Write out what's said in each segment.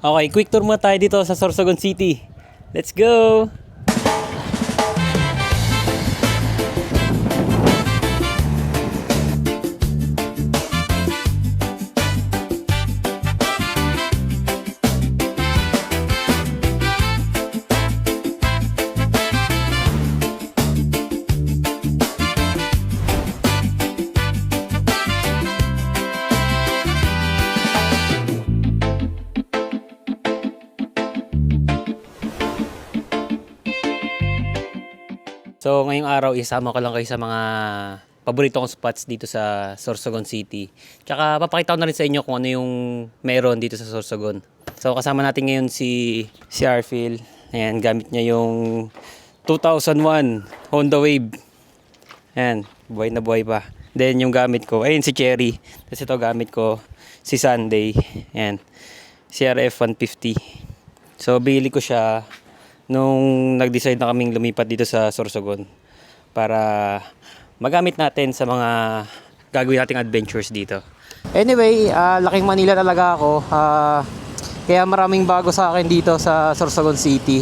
Okay, quick tour muna tayo dito sa Sorsogon City. Let's go! So ngayong araw isama ko lang kayo sa mga paborito kong spots dito sa Sorsogon City. Tsaka papakita ko na rin sa inyo kung ano yung meron dito sa Sorsogon. So kasama natin ngayon si Arfil. Ayan, gamit niya yung 2001 Honda Wave. Ayan, buhay na buhay pa. Then yung gamit ko, ayun si Cherry. Tapos ito gamit ko si Sunday. Ayan, CRF 150. So bili ko siya nung nag-decide na kaming lumipat dito sa Sorsogon para magamit natin sa mga gagawin nating adventures dito. Anyway, laking Manila talaga ako. Kaya maraming bago sa akin dito sa Sorsogon City.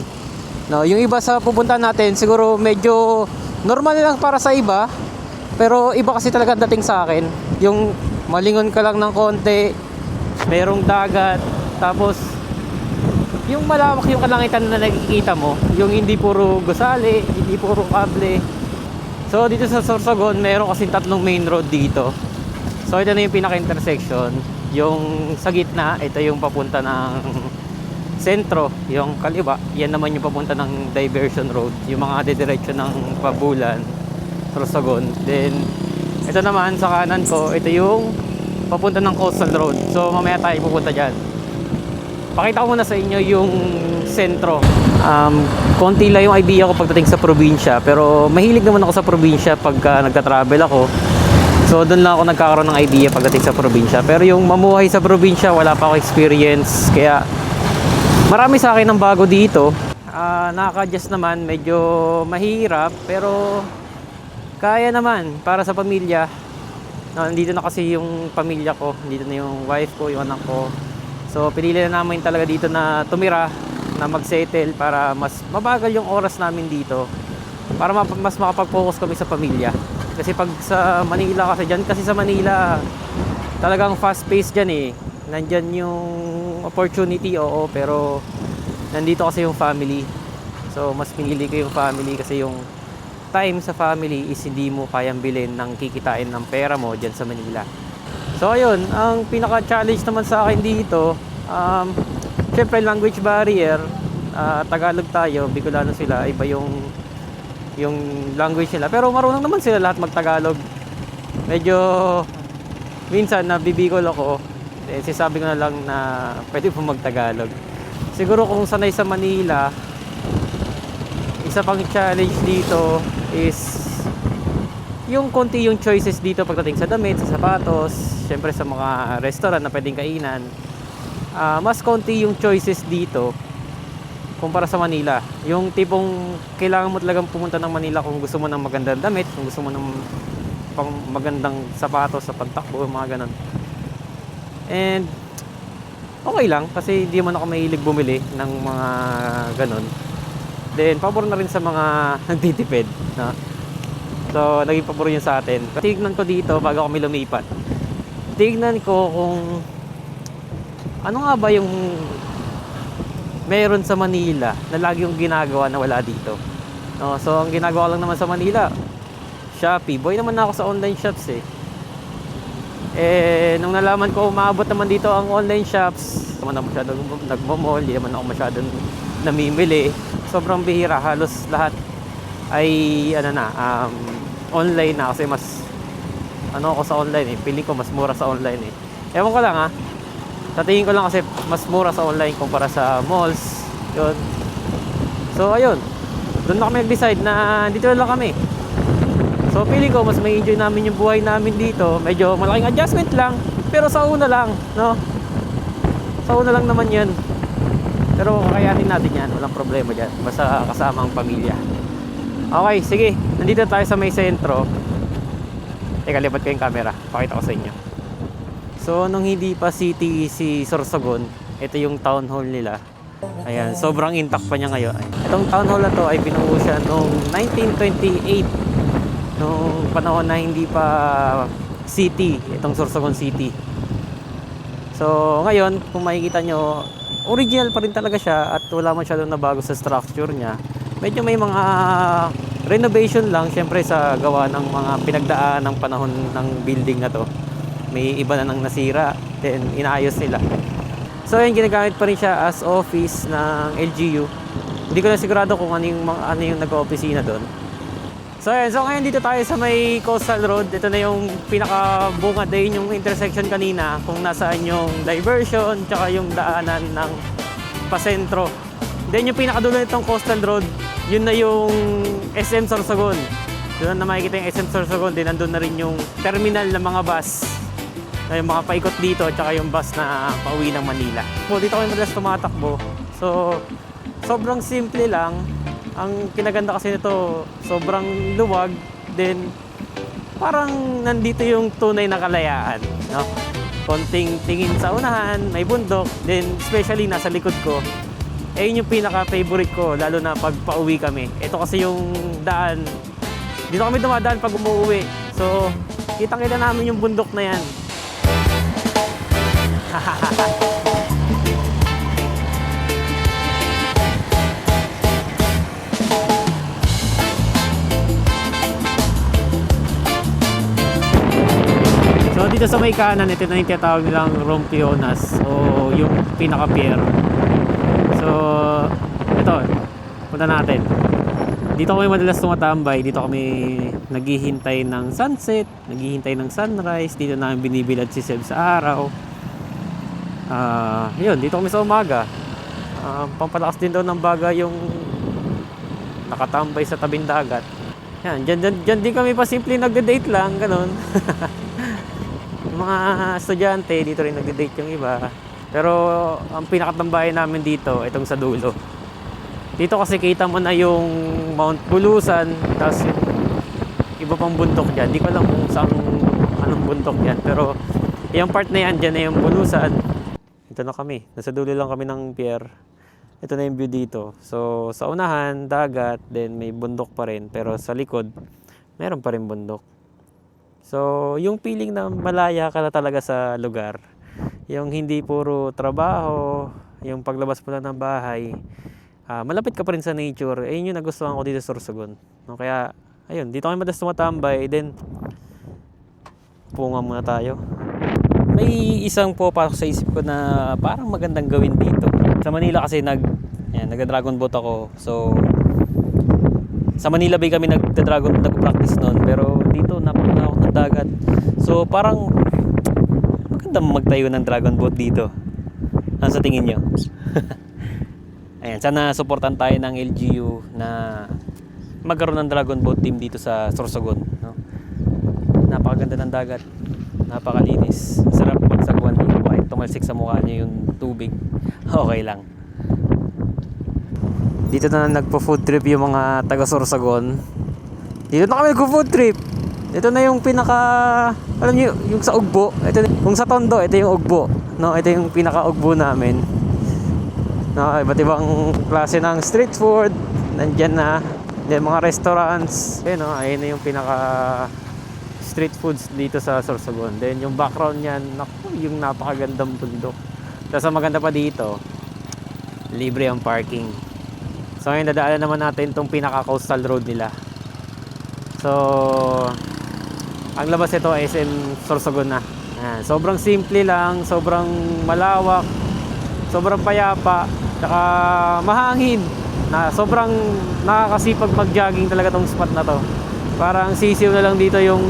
No, yung iba sa pupuntahan natin siguro medyo normal lang para sa iba, pero iba kasi talaga dating sa akin. Yung malingon ka lang ng konti, merong dagat, tapos yung malawak yung kalangitan na nakikita mo, yung hindi puro gusali, hindi puro kable. So dito sa Sorsogon, meron kasi tatlong main road dito. So ito na yung pinaka-intersection. Yung sa gitna, ito yung papunta ng sentro. Yung kaliwa, yan naman yung papunta ng diversion road. Yung mga dediretso ng Pabulan, Sorsogon. Then ito naman sa kanan ko, ito yung papunta ng coastal road. So mamaya tayo pupunta dyan. Pakita ko muna sa inyo yung sentro. Konti lang yung idea ko pagdating sa probinsya, pero mahilig naman ako sa probinsya pagka nagta-travel ako. So doon lang ako nagkakaroon ng idea pagdating sa probinsya. Pero yung mamuhay sa probinsya, wala pa ako experience. Kaya marami sa akin ang bago dito. Nakaka-adjust naman, medyo mahirap, pero kaya naman para sa pamilya. Nandito na kasi yung pamilya ko, dito na yung wife ko, yung anak ko. So pinili na namin talaga dito na tumira, na mag-settle para mas mabagal yung oras namin dito, para mas makapag-focus kami sa pamilya. Kasi pag sa Manila kasi dyan, kasi sa Manila talagang fast pace dyan eh. Nandyan yung opportunity, oo, pero nandito kasi yung family. So mas pinili ko yung family kasi yung time sa family is hindi mo kayang bilhin ng kikitain ng pera mo dyan sa Manila. So ayun, ang pinaka-challenge naman sa akin dito, syempre language barrier. Tagalog tayo, Bicolano sila, iba yung language nila. Pero marunong naman sila lahat mag-Tagalog. Medyo minsan nabibigol ako, sinasabi ko na lang na pwede po mag-Tagalog. Siguro kung sanay sa Manila, isa pang challenge dito is yung konti yung choices dito pagdating sa damit, sa sapatos, syempre sa mga restaurant na pwedeng kainan. Mas konti yung choices dito kumpara sa Manila. Yung tipong kailangan mo talagang pumunta ng Manila kung gusto mo ng magandang damit, kung gusto mo ng magandang sapatos sa pagtakbo, mga ganun. And okay lang kasi hindi man ako mahilig bumili ng mga ganun. Then pabor na rin sa mga nagtitipid, no? So, naging pabor yun sa atin. Tignan ko dito bago kami lumipat. Tignan ko kung ano nga ba yung meron sa Manila na lagi yung ginagawa na wala dito. No, so, ang ginagawa lang naman sa Manila, Shopee. Boy naman ako sa online shops eh. Nung nalaman ko umabot naman dito ang online shops, hindi naman ako masyadong nagmamall, hindi naman ako masyadong namimili. Sobrang bihira, halos lahat ay online na kasi mas ako sa online eh. Pili ko mas mura sa online eh. Ewan ko lang ha. Sa tingin ko lang kasi mas mura sa online kumpara sa malls. Yun. So ayun. Doon na kami nag-decide na dito lang kami. So pili ko mas may enjoy namin yung buhay namin dito. Medyo malaking adjustment lang, pero sa una lang, no? Sa una lang naman 'yan. Pero kakayanin natin 'yan, walang problema diyan. Basta kasama ang pamilya. Okay, sige. Nandito tayo sa may sentro. Teka, lipat ko yung camera. Pakita ko sa inyo. So, nung hindi pa city si Sorsogon, Ito yung town hall nila. Ayan, sobrang intact pa niya ngayon. Itong town hall na to ay binuo siya noong 1928. Noong panahon na hindi pa city, itong Sorsogon City. So, ngayon, kung makikita nyo, original pa rin talaga siya at wala man siya doon na bago sa structure niya. Medyo may mga renovation lang, syempre sa gawa ng mga pinagdaan ng panahon ng building na to. May iba na nang nasira, then inaayos nila. So, yun, ginagamit pa rin siya as office ng LGU. Hindi ko na sigurado kung ano yung nag-opisina doon. So, ayan. So, ngayon dito tayo sa may Coastal Road. Ito na yung pinakabungad din yung intersection kanina kung nasaan yung diversion tsaka yung daanan ng pasentro. Then yung pinakadulo nitong Coastal Road, yun na yung SM Sorsogon. Doon na makikita yung SM Sorsogon. Then nandun na rin yung terminal ng mga bus. Yung mga paikot dito tsaka yung bus na pauwi ng Manila. So, dito kami madalas tumatakbo. So, sobrang simple lang. Ang kinaganda kasi nito, sobrang luwag, then parang nandito yung tunay na kalayaan, no? Konting tingin sa unahan, may bundok, then especially nasa likod ko, yun yung pinaka-favorite ko, lalo na pag pauwi kami. Ito kasi yung daan, dito kami dumadaan pag umuwi. So, kitang-kita namin yung bundok na yan. So dito sa may kanan, ito na yung tinatawag nilang Rompionas o yung pinaka-pier. So ito, punta natin. Dito kami madalas tumatambay, dito kami naghihintay ng sunset, naghihintay ng sunrise, dito namin binibilad si Seb sa araw. Yun, dito kami sa umaga. Pampalakas din daw ng baga yung nakatambay sa tabing dagat. Yan, dyan din kami pa simple nagde-date lang, ganun. Mga estudyante, dito rin nagde-date yung iba. Pero ang pinakatambayan namin dito, itong sa dulo. Dito kasi kita mo na yung Mount Bulusan, tapos yung iba pang bundok dyan. Di ko alam kung saan, anong bundok yan. Pero yung part na yan, dyan na yung Bulusan. Ito na kami. Nasa dulo lang kami ng pier. Ito na yung view dito. So sa unahan, dagat, then may bundok pa rin. Pero sa likod, meron pa rin bundok. So, yung feeling na malaya ka na talaga sa lugar, yung hindi puro trabaho, yung paglabas mo lang ng bahay, malapit ka pa rin sa nature, yun yung nagustuhan ko dito sa Sorsogon. No, kaya, ayun, dito kami madalas tumatambay, then, punga muna tayo. May isang papasok sa isip ko na parang magandang gawin dito. Sa Manila kasi nag-dragon boat ako, so, sa Manila Bay kami nag-practice noon, pero dito napakalawak ng dagat. So parang maganda magtayo ng dragon boat dito. Ano sa tingin nyo? Ayan, sana supportan tayo ng LGU na magkaroon ng dragon boat team dito sa Sorsogon, no? Napakaganda ng dagat, napakalinis, sarap magsagwan dito kahit tumalsik sa mukha niyo yung tubig. Okay lang. Dito na nagpo-food trip yung mga taga Sorsogon. Dito na kami nagpo-food trip. Ito na yung pinaka, alam niyo, yung sa Ugbo. Ito, kung sa Tondo, ito yung Ugbo. No, ito yung pinaka-Ugbo namin. No, iba't ibang klase ng street food. Nandiyan na. Then mga restaurants. Ayun, no, ayun na yung pinaka street foods dito sa Sorsogon. Then yung background niyan, naku, yung napakagandang bundok. Tapos ang maganda pa dito, libre ang parking. So ngayon dadaanan naman natin itong pinaka-coastal road nila. So ang labas ito ay SM Sorsogon na. Sobrang simple lang, sobrang malawak, sobrang payapa, tsaka mahangin. Sobrang nakakasipag mag-jogging talaga tong spot na to. Parang sisiw na lang dito yung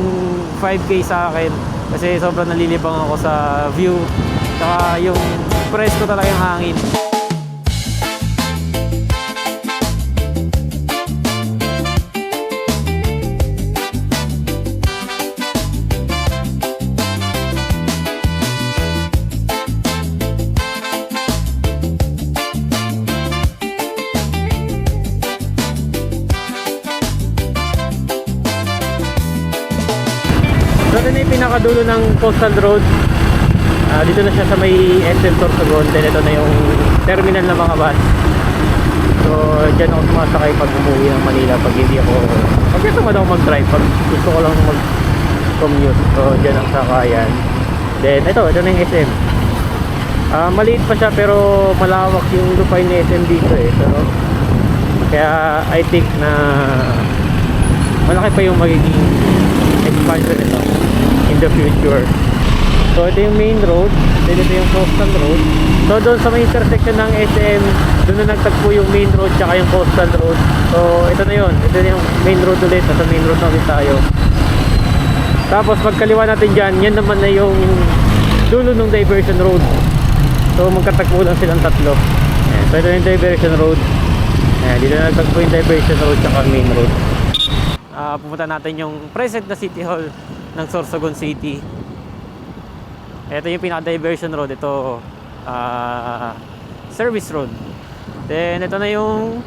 5K sa akin kasi sobrang nalilibang ako sa view, tsaka yung presko talaga yung hangin. So ito na yung pinakadulo ng coastal road. Dito na siya sa may SM Sorsogon. Then ito na yung terminal ng mga bus. So dyan ako sumasakay pag umuwi ng Manila. Pag hindi ako, pag tamad ako mag-drive, pag gusto ko lang mag-commute. So dyan ang sakayan. Then ito na yung SM. Maliit pa siya pero malawak yung lupay ni SM dito eh. So, kaya I think na malaki pa yung magiging expansion nito in the future. So ito yung main road, then ito yung coastal road. So doon sa may intersection ng SM, doon na nagtagpo yung main road tsaka yung coastal road. So ito na yun, ito na yung main road ulit, nasa main road na ulit tayo. Tapos pagkaliwa natin dyan, yan naman na yung dulo ng diversion road. So magkatagpo lang silang tatlo. Ayan. So ito yung diversion road. Ayan, dito na nagtagpo yung diversion road tsaka main road. Pupunta natin yung present na City Hall ng Sorsogon City. Ito yung pinaka-diversion road. Ito service road. Then ito na yung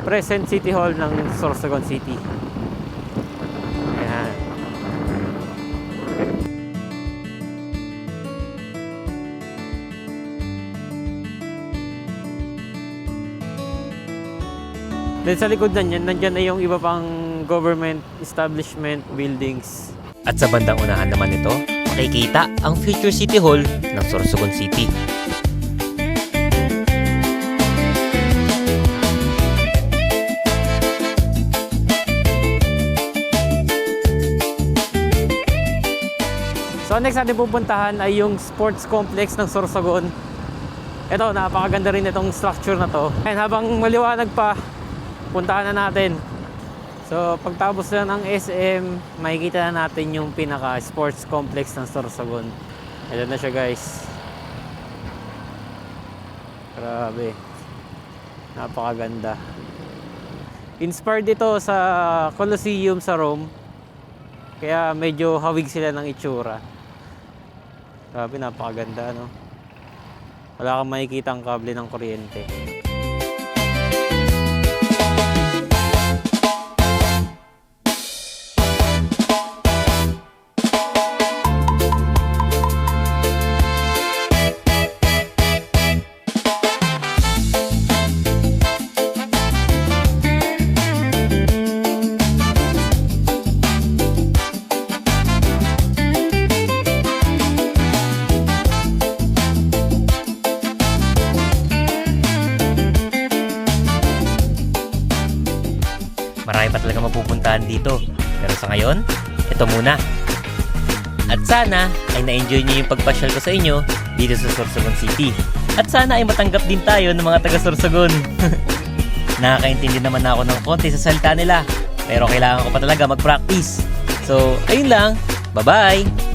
present City Hall ng Sorsogon City. Ayan. Then sa likod na yan, nandyan na yung iba pang government establishment buildings. At sa bandang unahan naman nito, makikita ang future City Hall ng Sorsogon City. So next natin pupuntahan ay yung sports complex ng Sorsogon. Ito, napakaganda rin itong structure na to. And habang maliwanag pa, puntahan na natin. So pagtapos na ng SM, makikita na natin yung pinaka sports complex ng Sorsogon. Ito na siya guys. Grabe. Napakaganda. Inspired ito sa Colosseum sa Rome. Kaya medyo hawig sila ng itsura. Grabe, napakaganda, no? Wala kang makikita ang kable ng kuryente. Marami pa talaga mapupuntahan dito. Pero sa ngayon, ito muna. At sana ay na-enjoy niyo yung pagpasyal ko sa inyo dito sa Sorsogon City. At sana ay matanggap din tayo ng mga taga-Sorsogon. Nakakaintindi naman ako ng konti sa salita nila. Pero kailangan ko pa talaga mag-practice. So, ayun lang. Bye-bye!